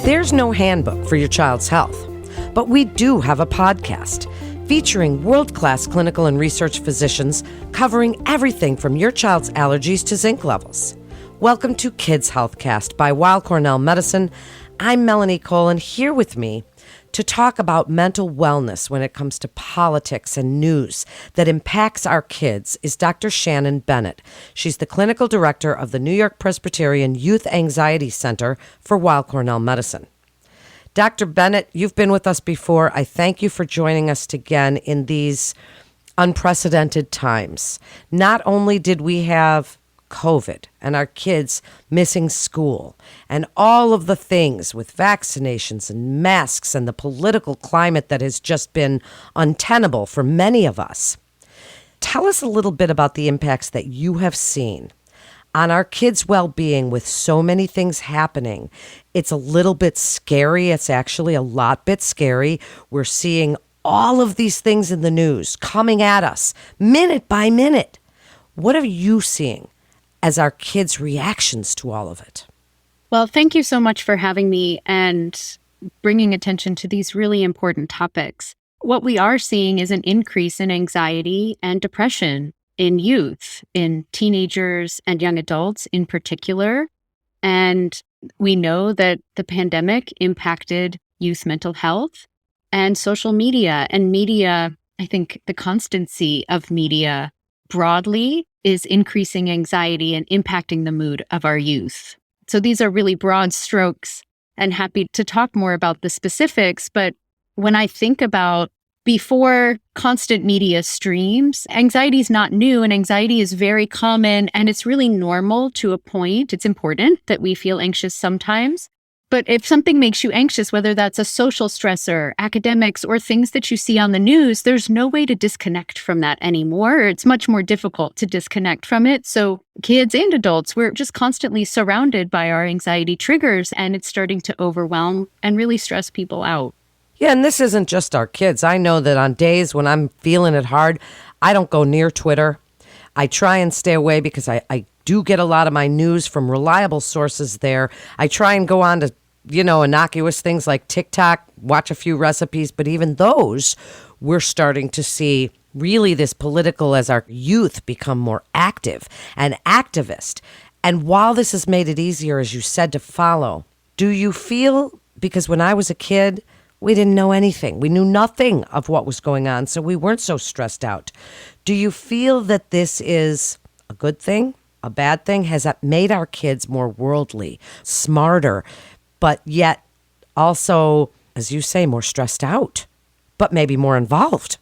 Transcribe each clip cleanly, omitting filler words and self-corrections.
There's no handbook for your child's health, but we do have a podcast featuring world-class clinical and research physicians covering everything from your child's allergies to zinc levels. Welcome to Kids Healthcast by Weill Cornell Medicine. I'm Melanie Cole, and here with me to talk about mental wellness when it comes to politics and news that impacts our kids is Dr. Shannon Bennett. She's the clinical director of the New York Presbyterian Youth Anxiety Center for Weill Cornell Medicine. Dr. Bennett, you've been with us before. I thank you for joining us again in these unprecedented times. Not only did we have COVID and our kids missing school and all of the things with vaccinations and masks and the political climate that has just been untenable for many of us. Tell us a little bit about the impacts that you have seen on our kids' well-being with so many things happening. It's a little bit scary. It's actually a lot bit scary. We're seeing all of these things in the news coming at us minute by minute. What are you seeing as our kids' reactions to all of it? Well, thank you so much for having me and bringing attention to these really important topics. What we are seeing is an increase in anxiety and depression in youth, in teenagers and young adults in particular. And we know that the pandemic impacted youth mental health and social media. And media, I think the constancy of media broadly is increasing anxiety and impacting the mood of our youth. So these are really broad strokes, and happy to talk more about the specifics. But when I think about before constant media streams, anxiety is not new, and anxiety is very common, and it's really normal to a point. It's important that we feel anxious sometimes. But if something makes you anxious, whether that's a social stressor, academics, or things that you see on the news, there's no way to disconnect from that anymore. It's much more difficult to disconnect from it. So kids and adults, we're just constantly surrounded by our anxiety triggers, and it's starting to overwhelm and really stress people out. Yeah, and this isn't just our kids. I know that on days when I'm feeling it hard, I don't go near Twitter. I try and stay away because I do get a lot of my news from reliable sources there. I try and go on to innocuous things like TikTok, watch a few recipes, but even those, we're starting to see really this political as our youth become more active and activist. And while this has made it easier, as you said, to follow, do you feel, because when I was a kid, we didn't know anything. We knew nothing of what was going on, so we weren't so stressed out. Do you feel that this is a good thing, a bad thing? Has that made our kids more worldly, smarter, but yet also, as you say, more stressed out, but maybe more involved?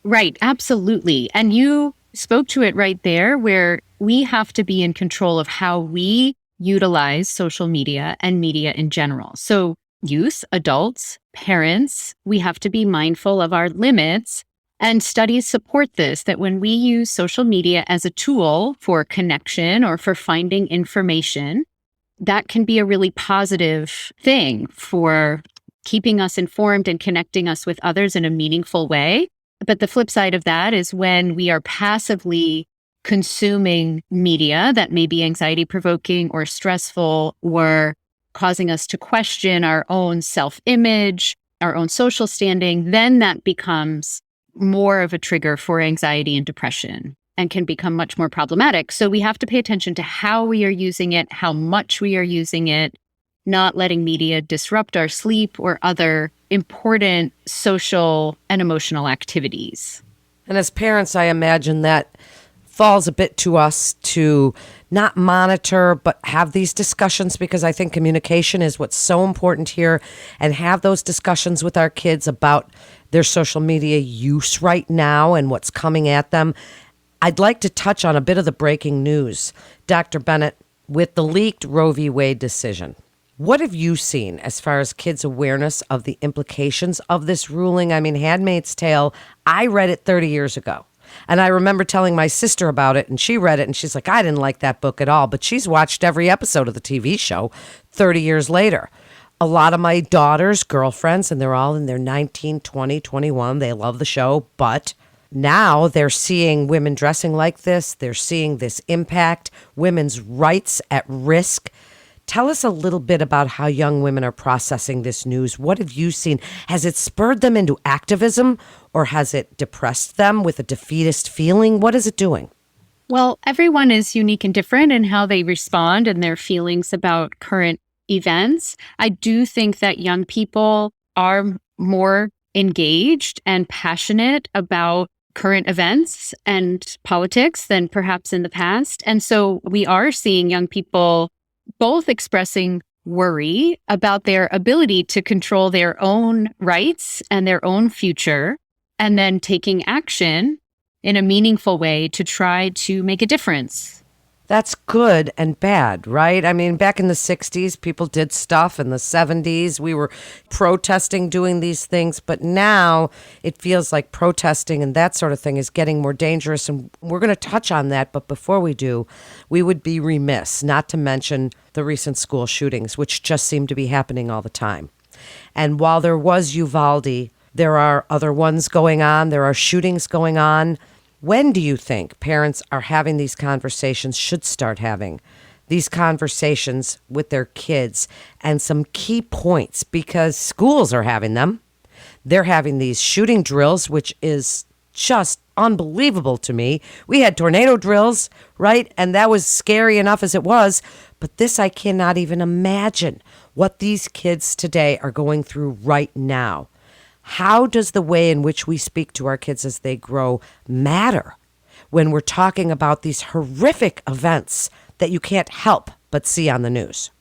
Right, absolutely. And you spoke to it right there, where we have to be in control of how we utilize social media and media in general. So youth, adults, parents, we have to be mindful of our limits. And studies support this, that when we use social media as a tool for connection or for finding information, that can be a really positive thing for keeping us informed and connecting us with others in a meaningful way. But the flip side of that is when we are passively consuming media that may be anxiety-provoking or stressful or causing us to question our own self-image, our own social standing, then that becomes more of a trigger for anxiety and depression and can become much more problematic. So we have to pay attention to how we are using it, how much we are using it, not letting media disrupt our sleep or other important social and emotional activities. And as parents, I imagine that falls a bit to us to not monitor, but have these discussions, because I think communication is what's so important here, and have those discussions with our kids about their social media use right now and what's coming at them. I'd like to touch on a bit of the breaking news. Dr. Bennett, with the leaked Roe v. Wade decision, what have you seen as far as kids' awareness of the implications of this ruling? I mean, Handmaid's Tale, I read it 30 years ago. And I remember telling my sister about it, and she read it, and she's like, I didn't like that book at all. But she's watched every episode of the TV show 30 years later. A lot of my daughter's girlfriends, and they're all in their 19, 20, 21, they love the show, but now they're seeing women dressing like this. They're seeing this impact women's rights at risk. Tell us a little bit about how young women are processing this news. What have you seen? Has it spurred them into activism, or has it depressed them with a defeatist feeling? What is it doing? Well, everyone is unique and different in how they respond and their feelings about current events. I do think that young people are more engaged and passionate about current events and politics than perhaps in the past. And so we are seeing young people both expressing worry about their ability to control their own rights and their own future, and then taking action in a meaningful way to try to make a difference. That's good and bad, right? I mean, back in the 60s, people did stuff. In the 70s, we were protesting, doing these things. But now it feels like protesting and that sort of thing is getting more dangerous. And we're going to touch on that. But before we do, we would be remiss not to mention the recent school shootings, which just seem to be happening all the time. And while there was Uvalde, there are other ones going on. There are shootings going on. When do you think parents are having these conversations, should start having these conversations with their kids, and some key points? Because schools are having them. They're having these shooting drills, which is just unbelievable to me. We had tornado drills, right? And that was scary enough as it was. But this, I cannot even imagine what these kids today are going through right now. How does the way in which we speak to our kids as they grow matter when we're talking about these horrific events that you can't help but see on the news?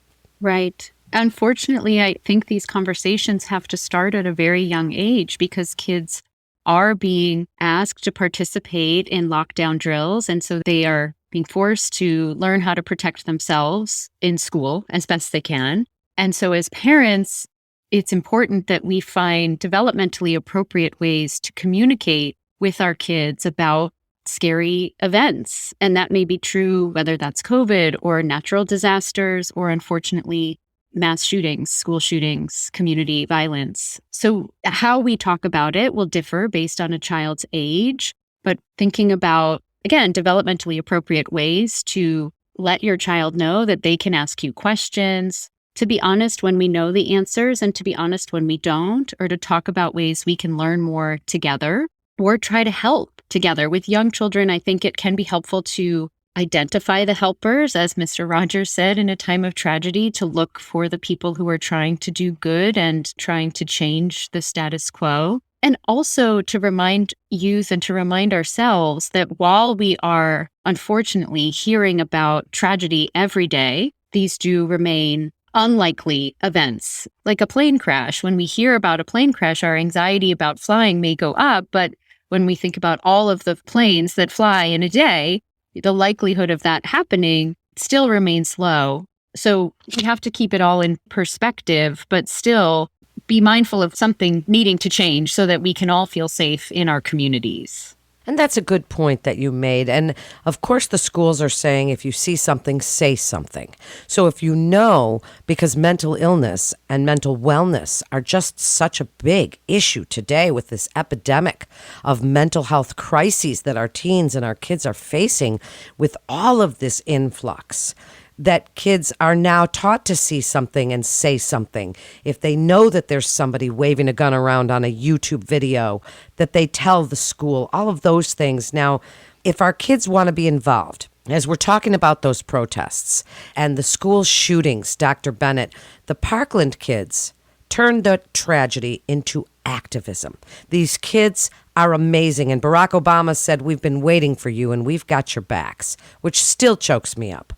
Right. Unfortunately, I think these conversations have to start at a very young age because kids are being asked to participate in lockdown drills. And so they are being forced to learn how to protect themselves in school as best they can. And so as parents, it's important that we find developmentally appropriate ways to communicate with our kids about scary events. And that may be true whether that's COVID or natural disasters or, unfortunately, mass shootings, school shootings, community violence. So how we talk about it will differ based on a child's age, but thinking about, again, developmentally appropriate ways to let your child know that they can ask you questions, to be honest when we know the answers and to be honest when we don't, or to talk about ways we can learn more together or try to help together. With young children, I think it can be helpful to identify the helpers, as Mr. Rogers said, in a time of tragedy, to look for the people who are trying to do good and trying to change the status quo. And also to remind youth and to remind ourselves that while we are unfortunately hearing about tragedy every day, these do remain unlikely events, like a plane crash. When we hear about a plane crash, our anxiety about flying may go up, but when we think about all of the planes that fly in a day, the likelihood of that happening still remains low. So we have to keep it all in perspective, but still be mindful of something needing to change so that we can all feel safe in our communities. And that's a good point that you made. And of course, the schools are saying if you see something, say something. So if you know, because mental illness and mental wellness are just such a big issue today with this epidemic of mental health crises that our teens and our kids are facing with all of this influx, that kids are now taught to see something and say something. If they know that there's somebody waving a gun around on a YouTube video, that they tell the school, all of those things. Now, if our kids want to be involved, as we're talking about those protests and the school shootings, Dr. Bennett, the Parkland kids turned the tragedy into activism. These kids are amazing. And Barack Obama said, "We've been waiting for you and we've got your backs," which still chokes me up.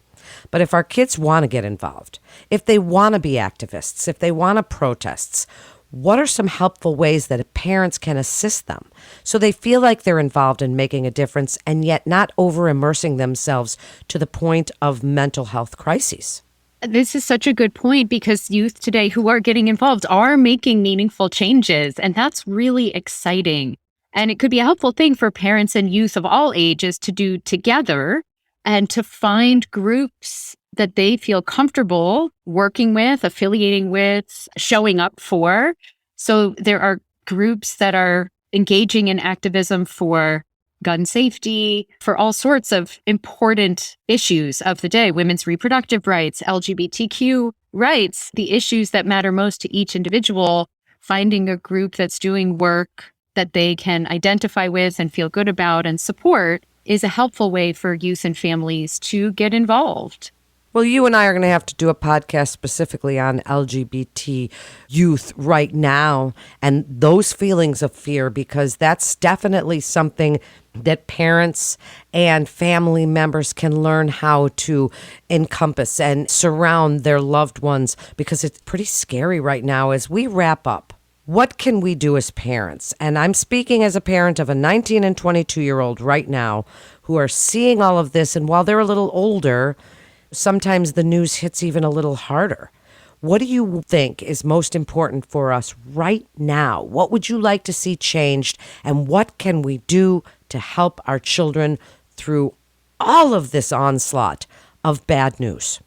But if our kids want to get involved, if they want to be activists, if they want to protest, what are some helpful ways that parents can assist them so they feel like they're involved in making a difference and yet not over immersing themselves to the point of mental health crises? This is such a good point because youth today who are getting involved are making meaningful changes, and that's really exciting. And it could be a helpful thing for parents and youth of all ages to do together and to find groups that they feel comfortable working with, affiliating with, showing up for. So there are groups that are engaging in activism for gun safety, for all sorts of important issues of the day, women's reproductive rights, LGBTQ rights, the issues that matter most to each individual, finding a group that's doing work that they can identify with and feel good about and support is a helpful way for youth and families to get involved. Well, you and I are going to have to do a podcast specifically on LGBT youth right now and those feelings of fear, because that's definitely something that parents and family members can learn how to encompass and surround their loved ones, because it's pretty scary right now. As we wrap up, what can we do as parents? And I'm speaking as a parent of a 19 and 22-year-old right now who are seeing all of this. And while they're a little older, sometimes the news hits even a little harder. What do you think is most important for us right now? What would you like to see changed? And what can we do to help our children through all of this onslaught of bad news?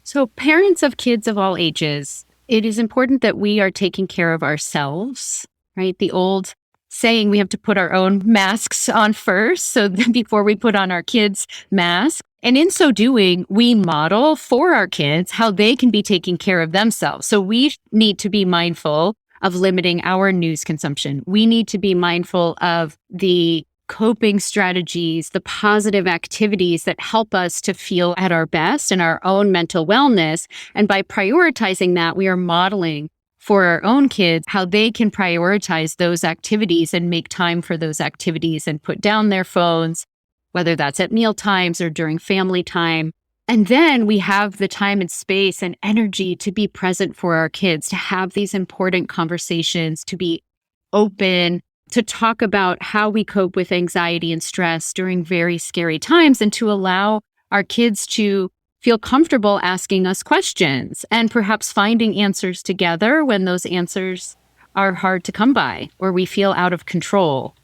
So parents of kids of all ages, it is important that we are taking care of ourselves, right? The old saying, we have to put our own masks on first, so before we put on our kids' masks. And in so doing, we model for our kids how they can be taking care of themselves. So we need to be mindful of limiting our news consumption. We need to be mindful of the coping strategies, the positive activities that help us to feel at our best and our own mental wellness. And by prioritizing that, we are modeling for our own kids how they can prioritize those activities and make time for those activities and put down their phones, whether that's at meal times or during family time. And then we have the time and space and energy to be present for our kids, to have these important conversations, to be open, to talk about how we cope with anxiety and stress during very scary times, and to allow our kids to feel comfortable asking us questions and perhaps finding answers together when those answers are hard to come by or we feel out of control.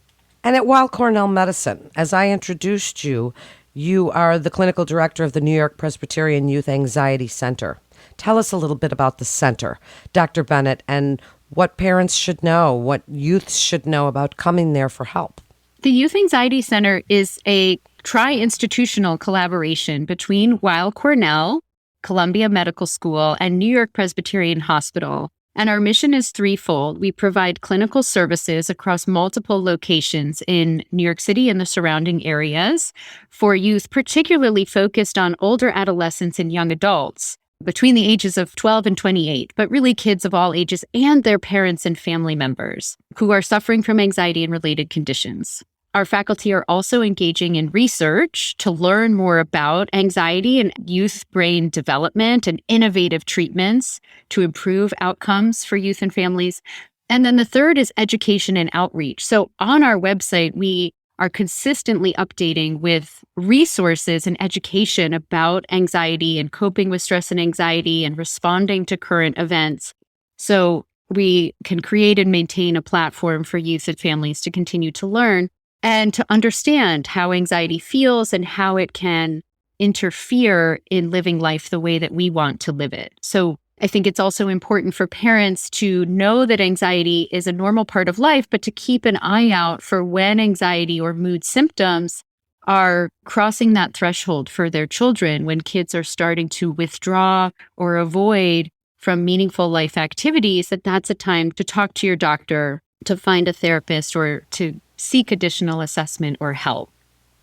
And at Weill Cornell Medicine, as I introduced you, you are the clinical director of the New York Presbyterian Youth Anxiety Center. Tell us a little bit about the center, Dr. Bennett, and what parents should know, what youths should know about coming there for help. The Youth Anxiety Center is a tri-institutional collaboration between Weill Cornell, Columbia Medical School, and New York Presbyterian Hospital. And our mission is threefold. We provide clinical services across multiple locations in New York City and the surrounding areas for youth, particularly focused on older adolescents and young adults between the ages of 12 and 28, but really kids of all ages and their parents and family members who are suffering from anxiety and related conditions. Our faculty are also engaging in research to learn more about anxiety and youth brain development and innovative treatments to improve outcomes for youth and families. And then the third is education and outreach. So on our website, we are consistently updating with resources and education about anxiety and coping with stress and anxiety and responding to current events. So we can create and maintain a platform for youth and families to continue to learn and to understand how anxiety feels and how it can interfere in living life the way that we want to live it. So I think it's also important for parents to know that anxiety is a normal part of life, but to keep an eye out for when anxiety or mood symptoms are crossing that threshold for their children, when kids are starting to withdraw or avoid from meaningful life activities, that's a time to talk to your doctor, to find a therapist, or to seek additional assessment or help.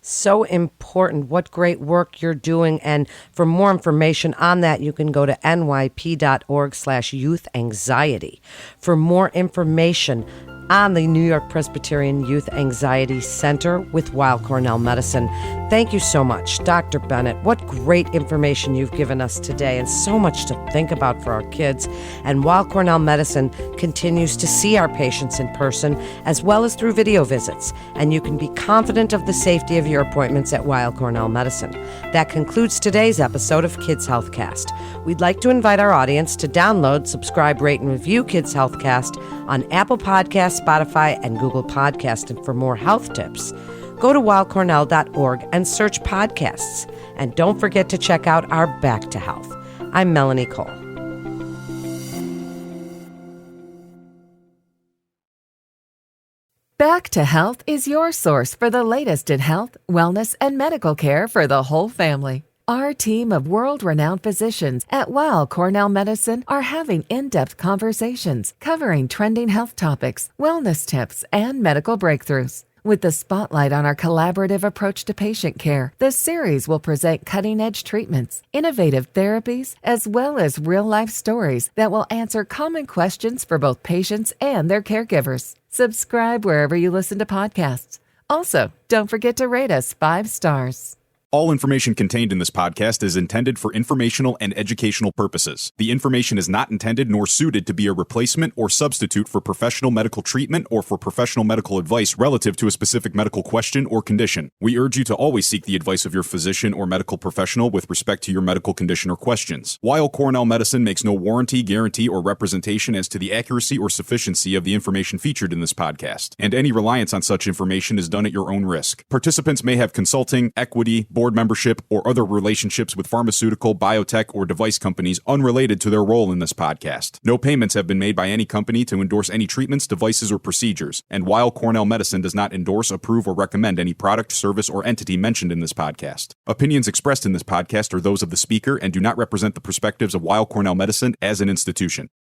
So important. What great work you're doing. And for more information on that, you can go to nyp.org/youth-anxiety. For more information on the New York Presbyterian Youth Anxiety Center with Weill Cornell Medicine. Thank you so much, Dr. Bennett. What great information you've given us today, and so much to think about for our kids. And Weill Cornell Medicine continues to see our patients in person as well as through video visits. And you can be confident of the safety of your appointments at Weill Cornell Medicine. That concludes today's episode of Kids Healthcast. We'd like to invite our audience to download, subscribe, rate, and review Kids Healthcast on Apple Podcasts, Spotify, and Google Podcasts. And for more health tips, go to weillcornell.org and search podcasts. And don't forget to check out our Back to Health. I'm Melanie Cole. Back Back to Health is your source for the latest in health, wellness, and medical care for the whole family. Our team of world-renowned physicians at Weill Cornell Medicine are having in-depth conversations covering trending health topics, wellness tips, and medical breakthroughs. With the spotlight on our collaborative approach to patient care, the series will present cutting-edge treatments, innovative therapies, as well as real-life stories that will answer common questions for both patients and their caregivers. Subscribe wherever you listen to podcasts. Also, don't forget to rate us 5 stars. All information contained in this podcast is intended for informational and educational purposes. The information is not intended nor suited to be a replacement or substitute for professional medical treatment or for professional medical advice relative to a specific medical question or condition. We urge you to always seek the advice of your physician or medical professional with respect to your medical condition or questions. Weill Cornell Medicine makes no warranty, guarantee, or representation as to the accuracy or sufficiency of the information featured in this podcast, and any reliance on such information is done at your own risk. Participants may have consulting, equity, board membership, or other relationships with pharmaceutical, biotech, or device companies unrelated to their role in this podcast. No payments have been made by any company to endorse any treatments, devices, or procedures, and Weill Cornell Medicine does not endorse, approve, or recommend any product, service, or entity mentioned in this podcast. Opinions expressed in this podcast are those of the speaker and do not represent the perspectives of Weill Cornell Medicine as an institution.